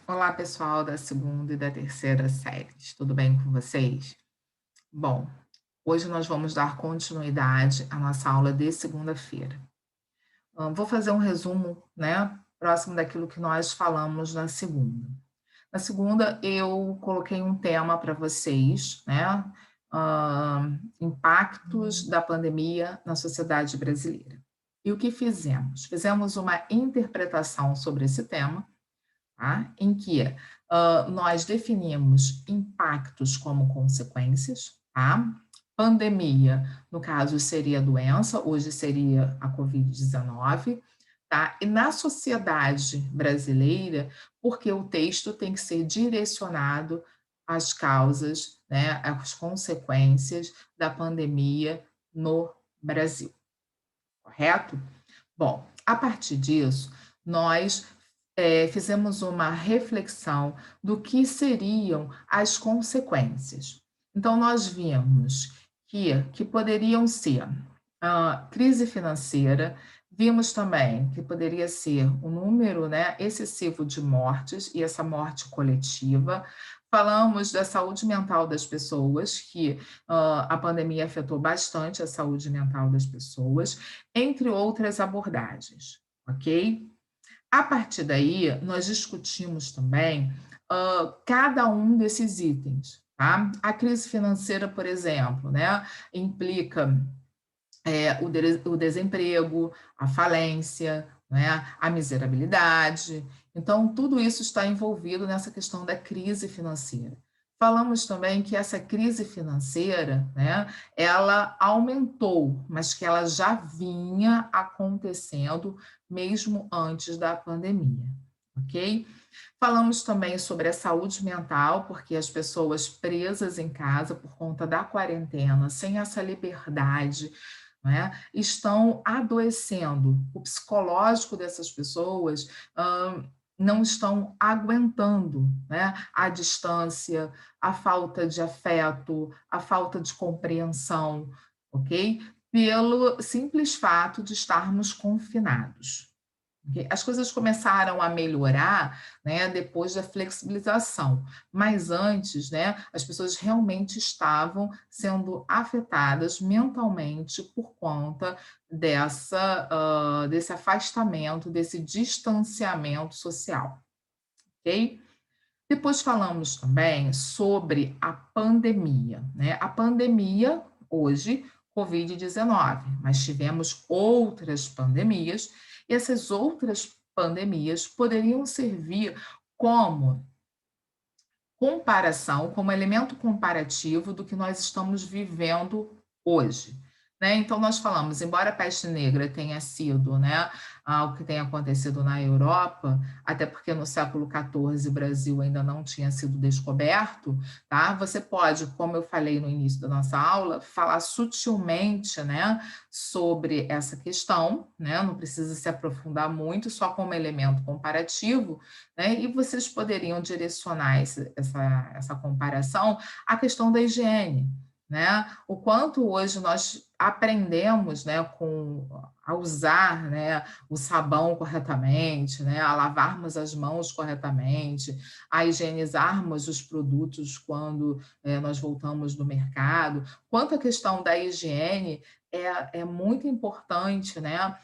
Olá, pessoal da segunda e da terceira séries, tudo bem com vocês? Bom, hoje nós vamos dar continuidade à nossa aula de segunda-feira. Vou fazer um resumo, né, próximo daquilo que nós falamos na segunda. Na segunda, eu coloquei um tema para vocês, né, impactos da pandemia na sociedade brasileira. E o que fizemos? Fizemos uma interpretação sobre esse tema, tá? Em que nós definimos impactos como consequências, tá? Pandemia, no caso, seria a doença, hoje seria a Covid-19, tá? E na sociedade brasileira, porque o texto tem que ser direcionado às causas, né, às consequências da pandemia no Brasil, correto? Bom, a partir disso, nós fizemos uma reflexão do que seriam as consequências. Então, nós vimos que poderiam ser crise financeira, vimos também que poderia ser um número, né, excessivo de mortes e essa morte coletiva. Falamos da saúde mental das pessoas, que a pandemia afetou bastante a saúde mental das pessoas, entre outras abordagens, ok? A partir daí, nós discutimos também cada um desses itens, tá? A crise financeira, por exemplo, né, implica o desemprego, a falência, né, a miserabilidade. Então, tudo isso está envolvido nessa questão da crise financeira. Falamos também que essa crise financeira, né, ela aumentou, mas que ela já vinha acontecendo mesmo antes da pandemia, ok? Falamos também sobre a saúde mental, porque as pessoas presas em casa por conta da quarentena, sem essa liberdade, né, estão adoecendo. O psicológico dessas pessoas não estão aguentando, né, a distância, a falta de afeto, a falta de compreensão, ok? Pelo simples fato de estarmos confinados. Ok? As coisas começaram a melhorar, né, depois da flexibilização, mas antes, né, as pessoas realmente estavam sendo afetadas mentalmente por conta desse afastamento, desse distanciamento social, ok? Depois falamos também sobre a pandemia, né? A pandemia, hoje, Covid-19, mas tivemos outras pandemias, e essas outras pandemias poderiam servir como comparação, como elemento comparativo do que nós estamos vivendo hoje, né. Então nós falamos, embora a peste negra tenha sido, né, o que tem acontecido na Europa, até porque no século XIV o Brasil ainda não tinha sido descoberto, tá, você pode, como eu falei no início da nossa aula, falar sutilmente, né, sobre essa questão, né, não precisa se aprofundar muito, só como elemento comparativo, né, e vocês poderiam direcionar essa comparação à questão da higiene, né? O quanto hoje nós aprendemos, né, a usar, né, o sabão corretamente, né, a lavarmos as mãos corretamente, a higienizarmos os produtos quando nós voltamos do mercado. Quanto à questão da higiene é muito importante, né,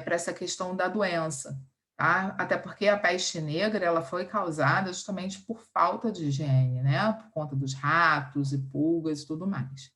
para essa questão da doença. Tá? Até porque a peste negra ela foi causada justamente por falta de higiene, né? Por conta dos ratos e pulgas e tudo mais,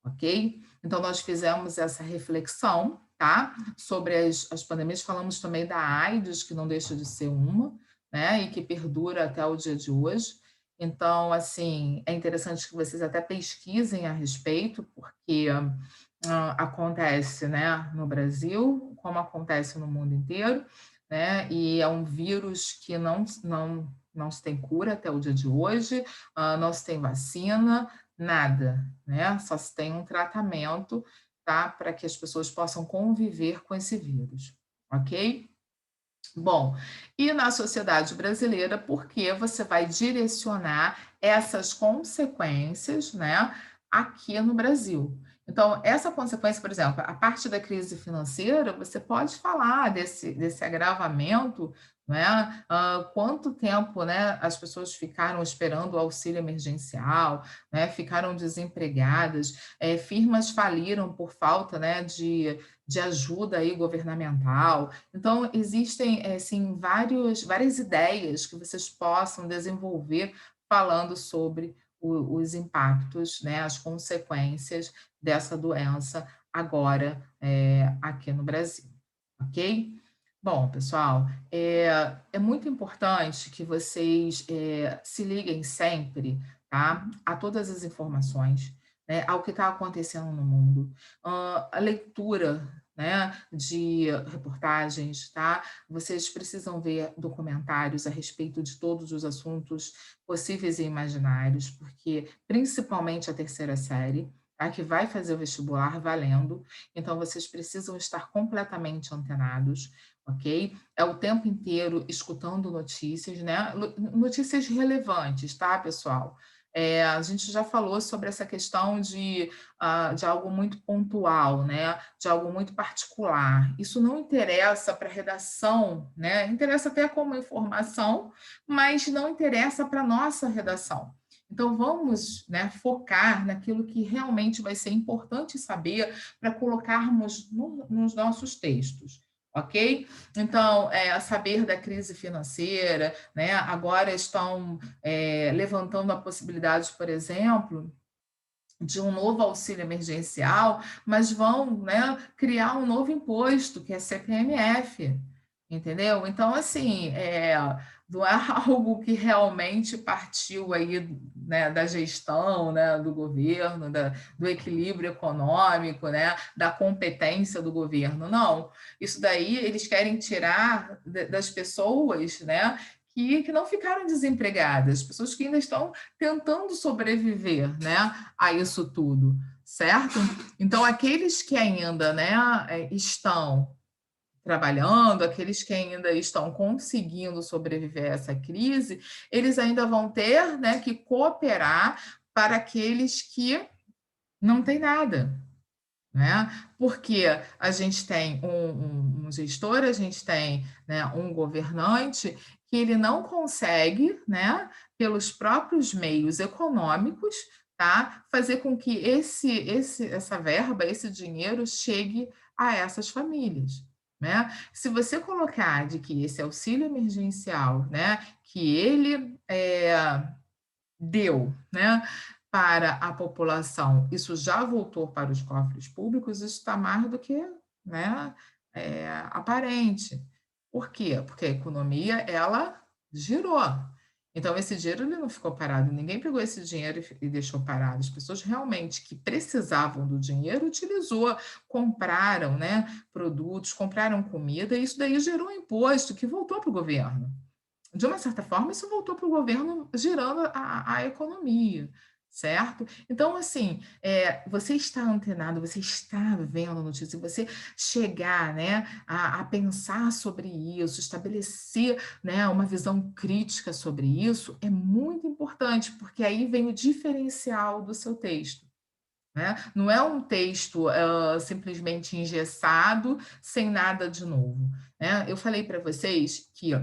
ok? Então, nós fizemos essa reflexão, tá? Sobre as pandemias, falamos também da AIDS, que não deixa de ser uma, né? E que perdura até o dia de hoje. Então, assim, é interessante que vocês até pesquisem a respeito, porque acontece, né, no Brasil, como acontece no mundo inteiro, né? E é um vírus que não se tem cura até o dia de hoje, não se tem vacina, nada, né? Só se tem um tratamento, tá? Para que as pessoas possam conviver com esse vírus, ok? Bom, e na sociedade brasileira, porque você vai direcionar essas consequências, né, aqui no Brasil. Então, essa consequência, por exemplo, a parte da crise financeira, você pode falar desse agravamento, né? Quanto tempo, né, as pessoas ficaram esperando o auxílio emergencial, né? Ficaram desempregadas, firmas faliram por falta, né, de ajuda aí governamental. Então, existem, assim, várias ideias que vocês possam desenvolver falando sobre os impactos, né, as consequências dessa doença agora aqui no Brasil, ok? Bom, pessoal, é muito importante que vocês se liguem sempre, tá? A todas as informações, né? Ao que está acontecendo no mundo, a leitura, né, de reportagens, tá? Vocês precisam ver documentários a respeito de todos os assuntos possíveis e imaginários, porque principalmente a terceira série, tá? Que vai fazer o vestibular valendo, então vocês precisam estar completamente antenados, ok? É o tempo inteiro escutando notícias, né? Notícias relevantes, tá, pessoal? A gente já falou sobre essa questão de algo muito pontual, né? De algo muito particular. Isso não interessa para a redação, né? Interessa até como informação, mas não interessa para a nossa redação. Então, vamos, né, focar naquilo que realmente vai ser importante saber para colocarmos nos nossos textos, ok? Então, saber da crise financeira, né? Agora estão levantando a possibilidade, por exemplo, de um novo auxílio emergencial, mas vão, né, criar um novo imposto, que é CPMF, entendeu? Então, assim, não é algo que realmente partiu aí, né, da gestão, né, do governo, do equilíbrio econômico, né, da competência do governo, não. Isso daí eles querem tirar das pessoas, né, que não ficaram desempregadas, pessoas que ainda estão tentando sobreviver, né, a isso tudo, certo? Então, aqueles que ainda, né, estão trabalhando, aqueles que ainda estão conseguindo sobreviver a essa crise, eles ainda vão ter, né, que cooperar para aqueles que não têm nada, né? Porque a gente tem um gestor, a gente tem, né, um governante que ele não consegue, né, pelos próprios meios econômicos, tá, fazer com que essa verba, esse dinheiro chegue a essas famílias. Né? Se você colocar de que esse auxílio emergencial, né, que ele deu, né, para a população, isso já voltou para os cofres públicos, isso está mais do que, né, aparente. Por quê? Porque a economia, ela girou. Então, esse dinheiro ele não ficou parado, ninguém pegou esse dinheiro e deixou parado. As pessoas realmente que precisavam do dinheiro, utilizou, compraram, né, produtos, compraram comida, e isso daí gerou um imposto que voltou para o governo. De uma certa forma, isso voltou para o governo girando a economia, certo? Então, assim, você está antenado, você está vendo a notícia, você chegar, né, a pensar sobre isso, estabelecer, né, uma visão crítica sobre isso, é muito importante, porque aí vem o diferencial do seu texto. Né? Não é um texto simplesmente engessado, sem nada de novo. Né? Eu falei para vocês que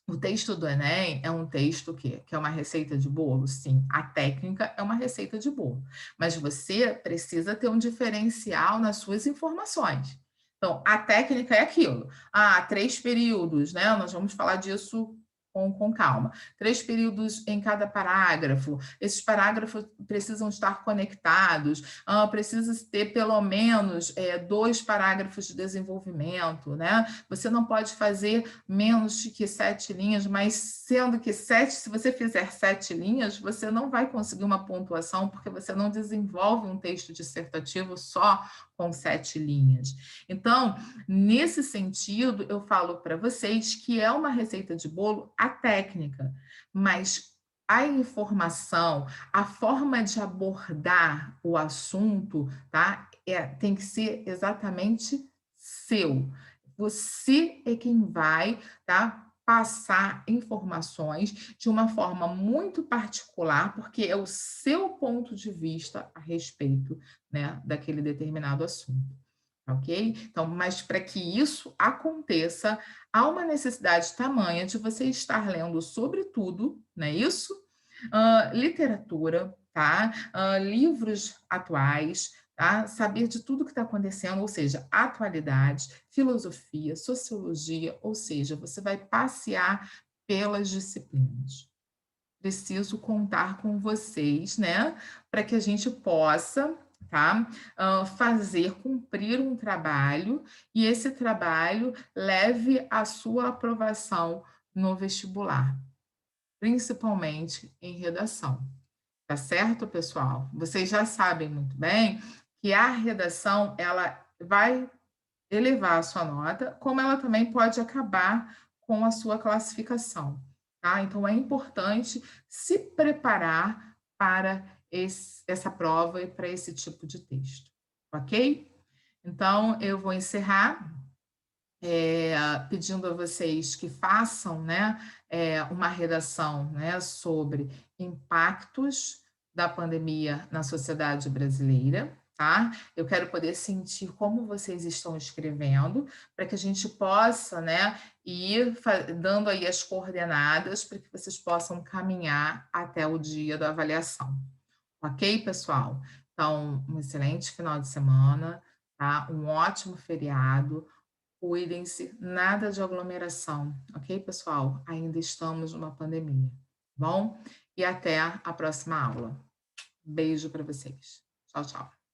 o texto do Enem é um texto que é uma receita de bolo? Sim, a técnica é uma receita de bolo, mas você precisa ter um diferencial nas suas informações. Então, a técnica é aquilo. 3 períodos, né? Nós vamos falar disso com calma. 3 períodos em cada parágrafo. Esses parágrafos precisam estar conectados. Precisa ter pelo menos 2 parágrafos de desenvolvimento, né? Você não pode fazer menos que 7 linhas, mas sendo que se você fizer 7 linhas, você não vai conseguir uma pontuação, porque você não desenvolve um texto dissertativo só com 7 linhas. Então, nesse sentido, eu falo para vocês que é uma receita de bolo a técnica, mas a informação, a forma de abordar o assunto, tá? Tem que ser exatamente seu. Você é quem vai, tá, passar informações de uma forma muito particular, porque é o seu ponto de vista a respeito, né, daquele determinado assunto, ok? Então, mas para que isso aconteça, há uma necessidade tamanha de você estar lendo sobre tudo, não é isso? Literatura, tá? Livros atuais, tá? Saber de tudo que está acontecendo, ou seja, atualidade, filosofia, sociologia, ou seja, você vai passear pelas disciplinas. Preciso contar com vocês, né, para que a gente possa, tá, fazer cumprir um trabalho e esse trabalho leve à sua aprovação no vestibular, principalmente em redação. Tá certo, pessoal? Vocês já sabem muito bem que a redação, ela vai elevar a sua nota, como ela também pode acabar com a sua classificação, tá? Então, é importante se preparar para essa prova e para esse tipo de texto, ok? Então, eu vou encerrar pedindo a vocês que façam, né, uma redação, né, sobre impactos da pandemia na sociedade brasileira, tá? Eu quero poder sentir como vocês estão escrevendo, para que a gente possa, né, ir dando aí as coordenadas para que vocês possam caminhar até o dia da avaliação. Ok, pessoal? Então, um excelente final de semana, tá? Um ótimo feriado. Cuidem-se, nada de aglomeração, ok, pessoal? Ainda estamos numa pandemia, bom? E até a próxima aula. Beijo para vocês. Tchau, tchau.